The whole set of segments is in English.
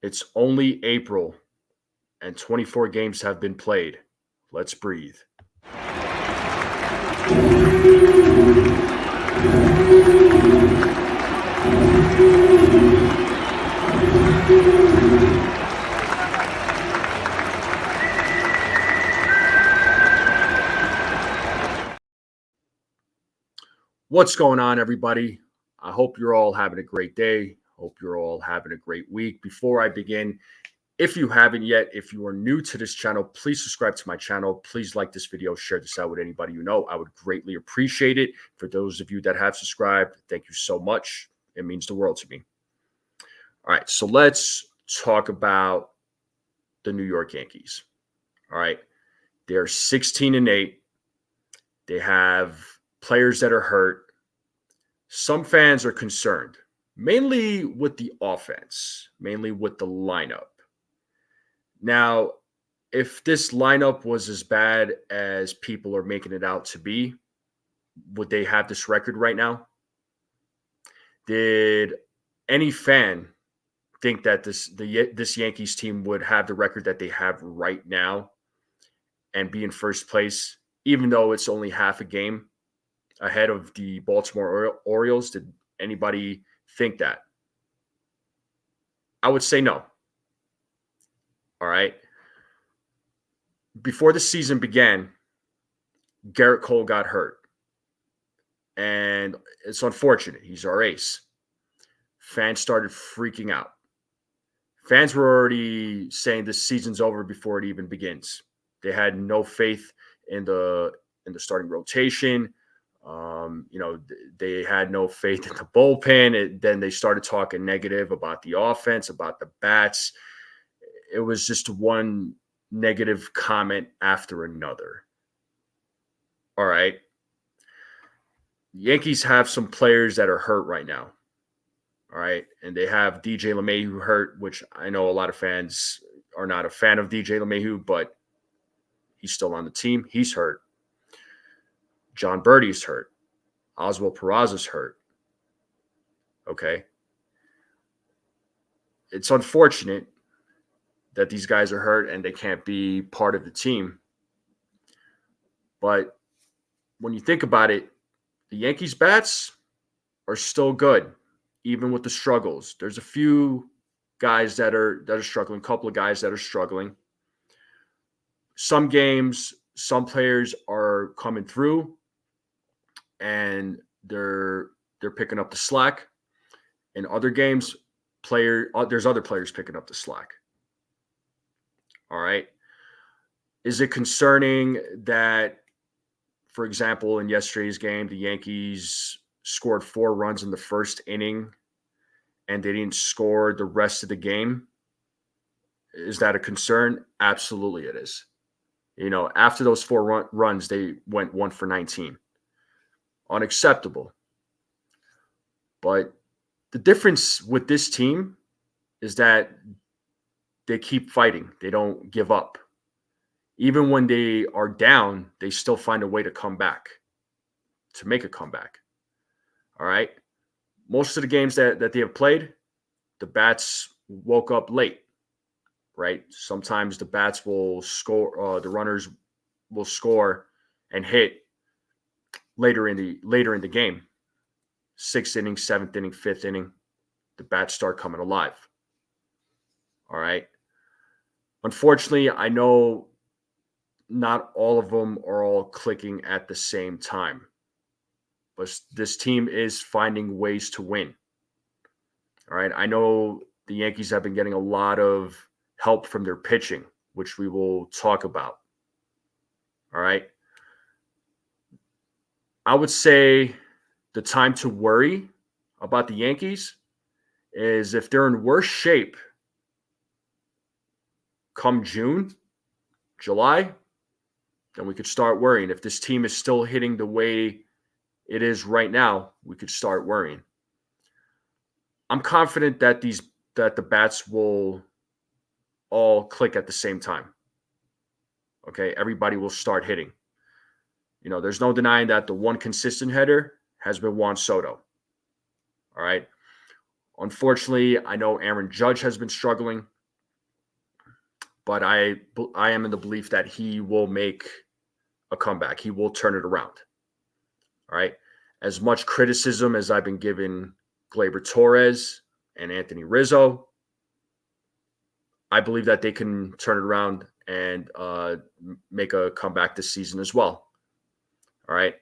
It's only April, and 24 games have been played. Let's breathe. What's going on, everybody? I hope you're all having a great day. Hope you're all having a great week. Before I begin, if you haven't yet, if you are new to this channel, please subscribe to my channel. Please like this video, share this out with anybody you know. I would greatly appreciate it. For those of you that have subscribed, thank you so much. It means the world to me. All right, so let's talk about the New York Yankees. All right, they're 16-8. They have players that are hurt. Some fans are concerned, mainly with the offense, mainly with the lineup. Now, if this lineup was as bad as people are making it out to be, would they have this record right now? Did any fan think that this Yankees team would have the record that they have right now and be in first place, even though it's only half a game ahead of the Baltimore Orioles? Did anybody think that? I would say no. All right. Before the season began, Garrett Cole got hurt. And it's unfortunate. He's our ace. Fans started freaking out. Fans were already saying this season's over before it even begins. They had no faith in the starting rotation. They had no faith in the bullpen. Then they started talking negative about the offense, about the bats. It was just one negative comment after another. All right. Yankees have some players that are hurt right now. All right. And they have DJ LeMahieu hurt, which I know a lot of fans are not a fan of DJ LeMahieu, but he's still on the team. He's hurt. John Birdie's hurt. Oswald Peraza's hurt. Okay. It's unfortunate that these guys are hurt and they can't be part of the team. But when you think about it, the Yankees bats are still good, even with the struggles. There's a few guys that are struggling, a couple of guys that are struggling. Some games, some players are coming through and they're picking up the slack. In other games, there's other players picking up the slack. All right. Is it concerning that, for example, in yesterday's game, the Yankees scored 4 runs in the first inning and they didn't score the rest of the game? Is that a concern? Absolutely it is. After those 4 runs, they went 1 for 19. Unacceptable. But the difference with this team is that they keep fighting. They don't give up. Even when they are down, they still find a way to come back, to make a comeback. All right. Most of the games that they have played, the bats woke up late, right? Sometimes the bats will score, the runners will score and hit later in the game. 6th inning, 7th inning, 5th inning, the bats start coming alive. All right. Unfortunately, I know not all of them are all clicking at the same time, but this team is finding ways to win. All right. I know the Yankees have been getting a lot of help from their pitching, which we will talk about. All right. I would say the time to worry about the Yankees is if they're in worse shape come June, July, then we could start worrying. If this team is still hitting the way it is right now, we could start worrying. I'm confident that the bats will all click at the same time. Okay, everybody will start hitting. There's no denying that the one consistent hitter has been Juan Soto. All right. Unfortunately, I know Aaron Judge has been struggling. but I am in the belief that he will make a comeback. He will turn it around. All right. As much criticism as I've been giving Gleyber Torres and Anthony Rizzo, I believe that they can turn it around and make a comeback this season as well. All right.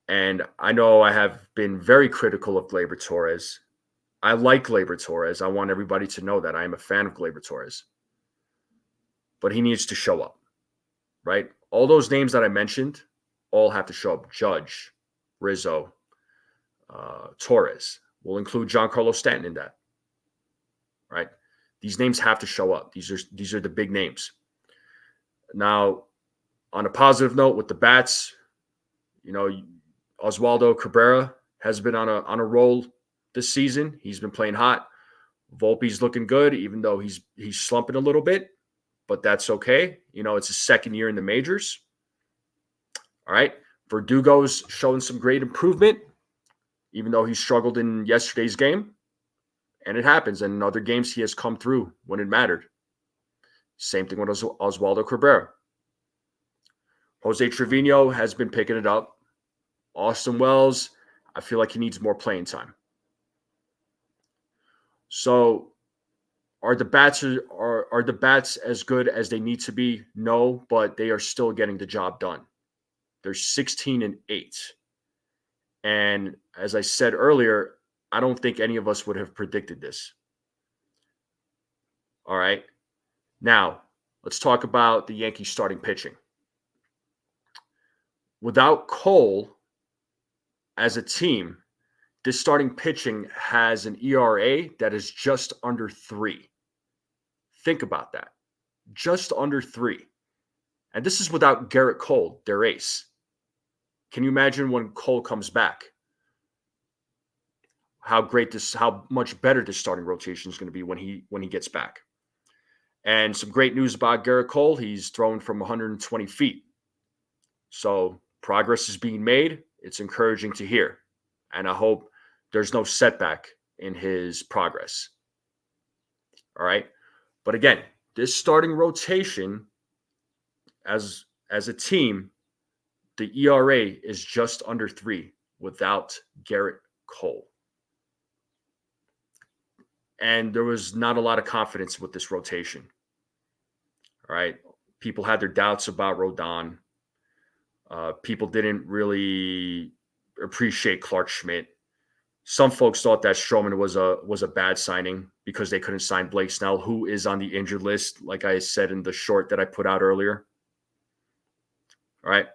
And I know I have been very critical of Gleyber Torres. I like Gleyber Torres. I want everybody to know that I am a fan of Gleyber Torres. But he needs to show up, right? All those names that I mentioned all have to show up. Judge, Rizzo, Torres. We'll include Giancarlo Stanton in that, right? These names have to show up. These are the big names. Now, on a positive note with the bats, Oswaldo Cabrera has been on a roll this season. He's been playing hot. Volpe's looking good, even though he's slumping a little bit, but that's okay. It's his second year in the majors. All right. Verdugo's showing some great improvement, even though he struggled in yesterday's game. And it happens. And in other games, he has come through when it mattered. Same thing with Oswaldo Cabrera. Jose Trevino has been picking it up. Austin Wells, I feel like he needs more playing time. So are the bats as good as they need to be? No, but they are still getting the job done. They're 16-8. And as I said earlier, I don't think any of us would have predicted this. All right. Now, let's talk about the Yankees starting pitching. Without Cole as a team, this starting pitching has an ERA that is just under 3. Think about that. Just under 3. And this is without Garrett Cole, their ace. Can you imagine when Cole comes back? How much better this starting rotation is going to be when he gets back. And some great news about Garrett Cole. He's throwing from 120 feet. So progress is being made. It's encouraging to hear. And I hope there's no setback in his progress. All right. But again, this starting rotation as a team, the ERA is just under 3 without Garrett Cole. And there was not a lot of confidence with this rotation. All right. People had their doubts about Rodon. People didn't really appreciate Clark Schmidt. Some folks thought that Stroman was a bad signing because they couldn't sign Blake Snell, who is on the injured list, like I said in the short that I put out earlier. All right.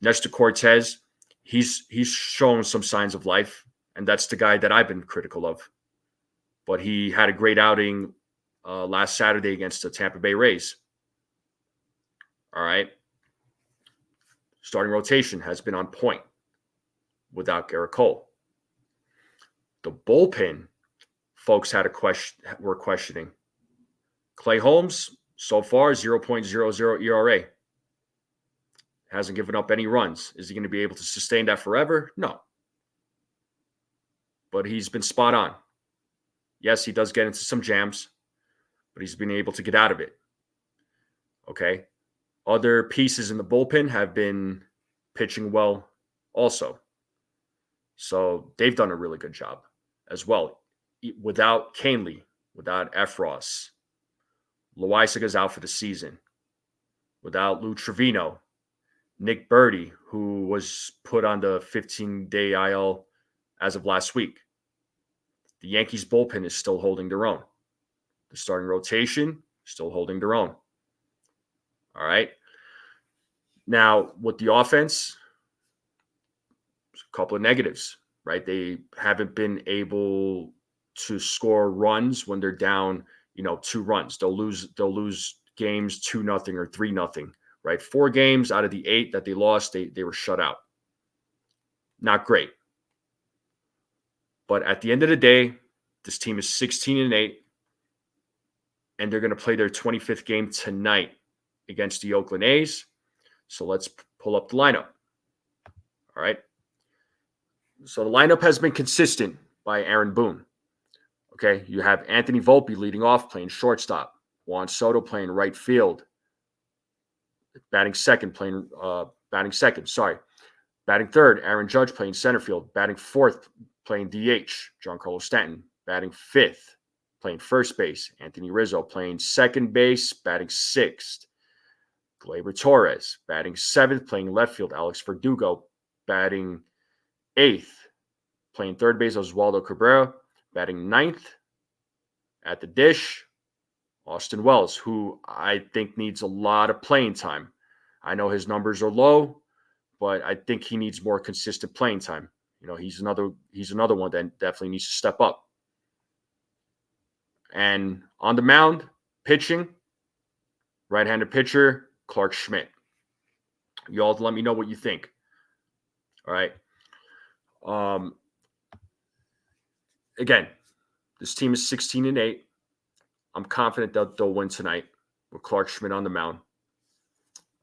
Nestor Cortez, he's shown some signs of life, and that's the guy that I've been critical of. But he had a great outing last Saturday against the Tampa Bay Rays. All right. Starting rotation has been on point without Garrett Cole. The bullpen, folks were questioning. Clay Holmes, so far, 0.00 ERA. Hasn't given up any runs. Is he going to be able to sustain that forever? No. But he's been spot on. Yes, he does get into some jams, but he's been able to get out of it. Okay. Other pieces in the bullpen have been pitching well also. So they've done a really good job as well. Without Canely, without Efros, Loaisa's out for the season. Without Lou Trevino, Nick Birdie, who was put on the 15-day IL as of last week. The Yankees bullpen is still holding their own. The starting rotation, still holding their own. All right. Now, with the offense, a couple of negatives, right? They haven't been able to score runs when they're down, 2 runs. They'll lose games 2-0 or 3-0, right? 4 games out of the 8 that they lost, they were shut out. Not great. But at the end of the day, this team is 16-8, and they're going to play their 25th game tonight against the Oakland A's. So let's pull up the lineup. All right. So the lineup has been consistent by Aaron Boone. Okay. You have Anthony Volpe leading off, playing shortstop. Juan Soto playing right field. Batting second, sorry. Batting third, Aaron Judge playing center field. Batting fourth, playing DH, Giancarlo Stanton. Batting fifth, playing first base, Anthony Rizzo. Playing second base, batting sixth, Gleyber Torres. Batting seventh, playing left field, Alex Verdugo. Batting eighth, playing third base, Oswaldo Cabrera. Batting ninth, at the dish, Austin Wells, who I think needs a lot of playing time. I know his numbers are low, but I think he needs more consistent playing time. He's another one that definitely needs to step up. And on the mound, pitching, right-handed pitcher, Clark Schmidt. You all let me know what you think. All right. Again, this team is 16-8. I'm confident that they'll win tonight with Clark Schmidt on the mound.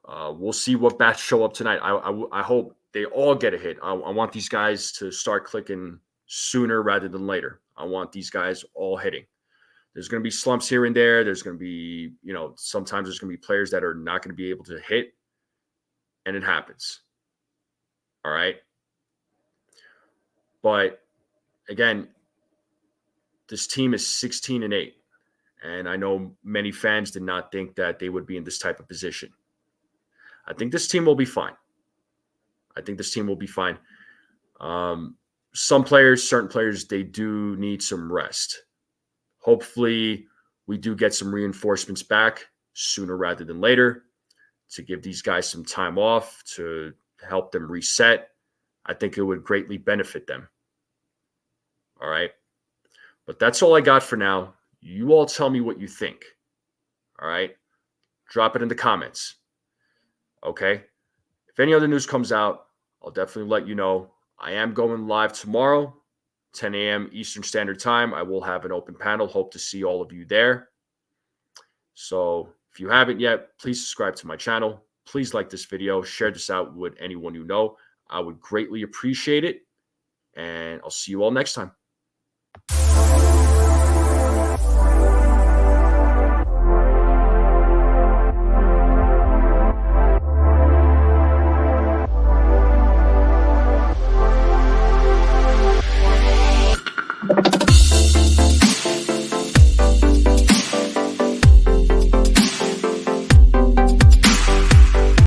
We'll see what bats show up tonight. I hope they all get a hit. I want these guys to start clicking sooner rather than later. I want these guys all hitting. There's going to be slumps here and there. There's going to be, sometimes there's going to be players that are not going to be able to hit, and it happens. All right. But again, this team is 16-8. And I know many fans did not think that they would be in this type of position. I think this team will be fine. Certain players, they do need some rest. Hopefully, we do get some reinforcements back sooner rather than later to give these guys some time off to help them reset. I think it would greatly benefit them. All right. But that's all I got for now. You all tell me what you think. All right. Drop it in the comments. Okay. If any other news comes out, I'll definitely let you know. I am going live tomorrow, 10 a.m. Eastern Standard Time. I will have an open panel. Hope to see all of you there. So if you haven't yet, please subscribe to my channel. Please like this video. Share this out with anyone you know. I would greatly appreciate it. And I'll see you all next time.